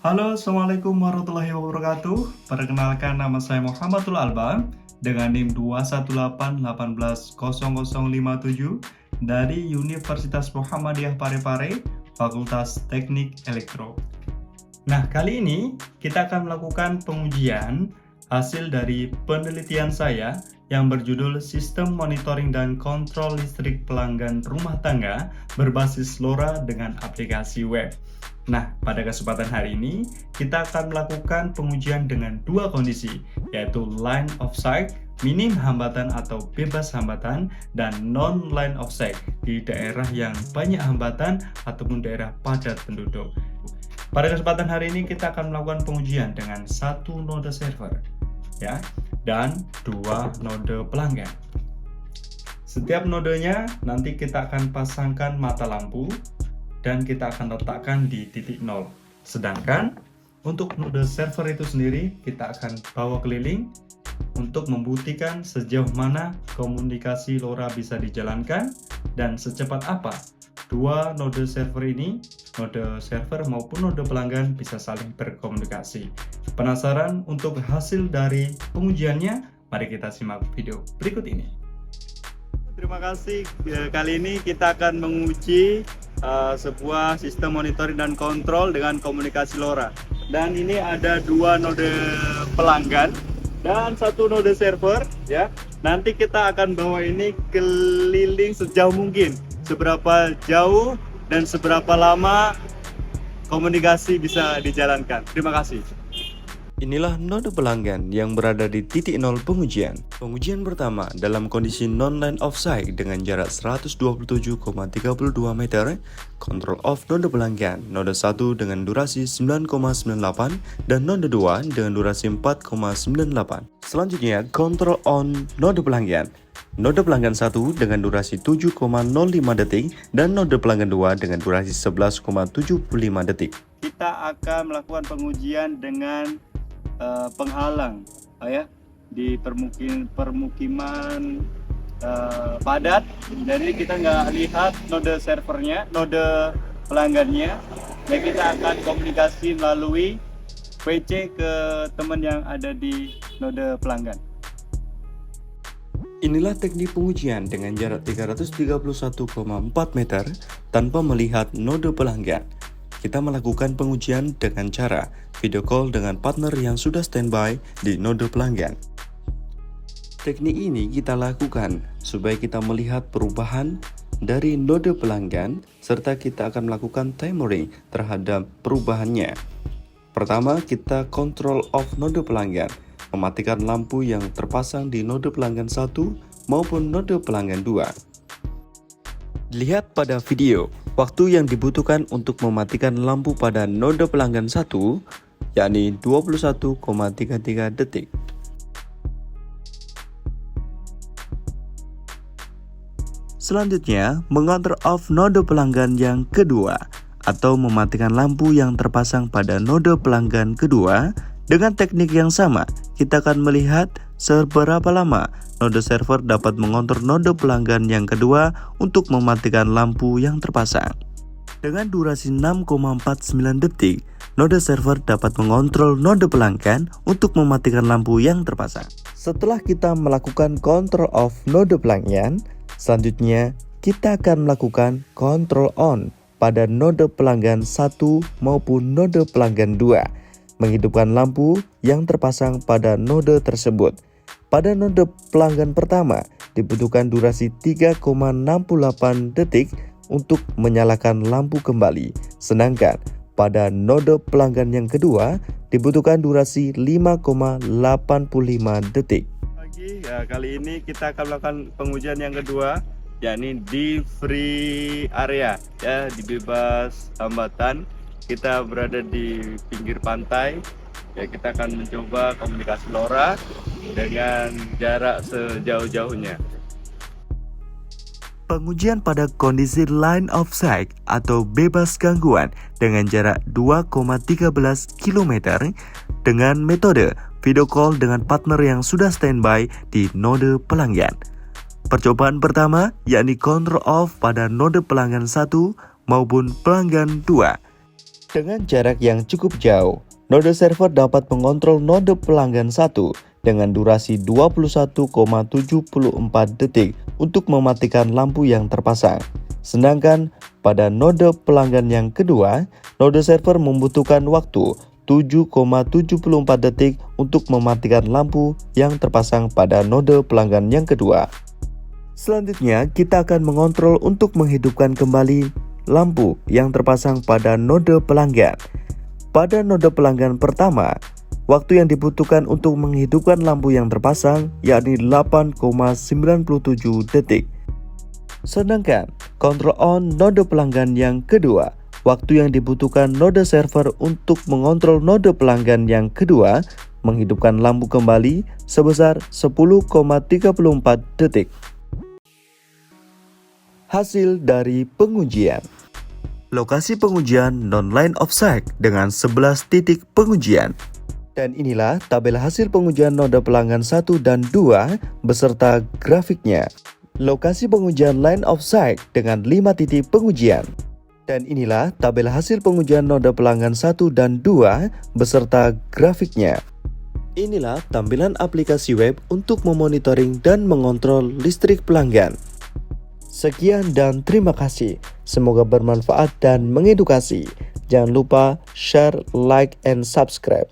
Halo, Assalamualaikum warahmatullahi wabarakatuh. Perkenalkan, nama saya Muhammadul Alba dengan NIM 218180057 dari Universitas Muhammadiyah Parepare, Fakultas Teknik Elektro. Nah, kali ini kita akan melakukan pengujian hasil dari penelitian saya yang berjudul Sistem Monitoring dan Kontrol Listrik Pelanggan Rumah Tangga berbasis LoRa dengan aplikasi web. Nah, pada kesempatan hari ini kita akan melakukan pengujian dengan dua kondisi, yaitu line of sight, minim hambatan atau bebas hambatan, dan non-line of sight di daerah yang banyak hambatan ataupun daerah padat penduduk. Pada kesempatan hari ini kita akan melakukan pengujian dengan satu node server, ya, dan dua node pelanggan. Setiap nodenya nanti kita akan pasangkan mata lampu dan kita akan letakkan di titik 0. Sedangkan untuk node server itu sendiri kita akan bawa keliling untuk membuktikan sejauh mana komunikasi LoRa bisa dijalankan dan secepat apa dua node server ini, node server maupun node pelanggan, bisa saling berkomunikasi. Penasaran untuk hasil dari pengujiannya? Mari kita simak video berikut ini. Terima kasih. Kali ini kita akan menguji sebuah sistem monitoring dan kontrol dengan komunikasi LoRa. Dan ini ada dua node pelanggan dan satu node server, ya. Nanti kita akan bawa ini keliling sejauh mungkin, seberapa jauh dan seberapa lama komunikasi bisa dijalankan. Terima kasih. Inilah node pelanggan yang berada di titik 0 pengujian. Pengujian pertama dalam kondisi non-line of sight dengan jarak 127,32 meter. Control off node pelanggan, node 1 dengan durasi 9,98 dan node 2 dengan durasi 4,98. Selanjutnya, control on node pelanggan. Node pelanggan 1 dengan durasi 7,05 detik dan node pelanggan 2 dengan durasi 11,75 detik. Kita akan melakukan pengujian dengan penghalang, ya, di permukiman padat. Jadi kita nggak lihat node servernya, node pelanggannya. Dan kita akan komunikasi melalui PC ke teman yang ada di node pelanggan. Inilah teknik pengujian dengan jarak 331,4 meter tanpa melihat node pelanggan. Kita melakukan pengujian dengan cara video call dengan partner yang sudah standby di node pelanggan. Teknik ini kita lakukan supaya kita melihat perubahan dari node pelanggan serta kita akan melakukan timering terhadap perubahannya. Pertama, kita control off node pelanggan, mematikan lampu yang terpasang di node pelanggan 1 maupun node pelanggan 2. Lihat pada video, waktu yang dibutuhkan untuk mematikan lampu pada node pelanggan 1, yakni 21,33 detik. Selanjutnya, mengontrol off node pelanggan yang kedua, atau mematikan lampu yang terpasang pada node pelanggan kedua. Dengan teknik yang sama, kita akan melihat seberapa lama node server dapat mengontrol node pelanggan yang kedua untuk mematikan lampu yang terpasang. Dengan durasi 6,49 detik, node server dapat mengontrol node pelanggan untuk mematikan lampu yang terpasang. Setelah kita melakukan control off node pelanggan, selanjutnya kita akan melakukan control on pada node pelanggan 1 maupun node pelanggan 2. Menghidupkan lampu yang terpasang pada node tersebut. Pada node pelanggan pertama dibutuhkan durasi 3,68 detik untuk menyalakan lampu kembali. Sedangkan pada node pelanggan yang kedua dibutuhkan durasi 5,85 detik. Kali ini kita akan melakukan pengujian yang kedua, yakni di free area, ya, di bebas hambatan. Kita berada di pinggir pantai, ya. Kita akan mencoba komunikasi LoRa dengan jarak sejauh-jauhnya. Pengujian pada kondisi line of sight atau bebas gangguan dengan jarak 2,13 km dengan metode video call dengan partner yang sudah standby di node pelanggan. Percobaan pertama yakni control off pada node pelanggan 1 maupun pelanggan 2. Dengan jarak yang cukup jauh, node server dapat mengontrol node pelanggan 1 dengan durasi 21,74 detik untuk mematikan lampu yang terpasang. Sedangkan pada node pelanggan yang kedua, node server membutuhkan waktu 7,74 detik untuk mematikan lampu yang terpasang pada node pelanggan yang kedua. Selanjutnya, kita akan mengontrol untuk menghidupkan kembali lampu yang terpasang pada node pelanggan. Pada node pelanggan pertama, waktu yang dibutuhkan untuk menghidupkan lampu yang terpasang yakni 8,97 detik. Sedangkan kontrol on node pelanggan yang kedua, waktu yang dibutuhkan node server untuk mengontrol node pelanggan yang kedua menghidupkan lampu kembali sebesar 10,34 detik. Hasil dari pengujian. Lokasi pengujian non-line of sight dengan 11 titik pengujian. Dan inilah tabel hasil pengujian node pelanggan 1 dan 2 beserta grafiknya. Lokasi pengujian line of sight dengan 5 titik pengujian. Dan inilah tabel hasil pengujian node pelanggan 1 dan 2 beserta grafiknya. Inilah tampilan aplikasi web untuk memonitoring dan mengontrol listrik pelanggan. Sekian dan terima kasih. Semoga bermanfaat dan mengedukasi. Jangan lupa share, like, and subscribe.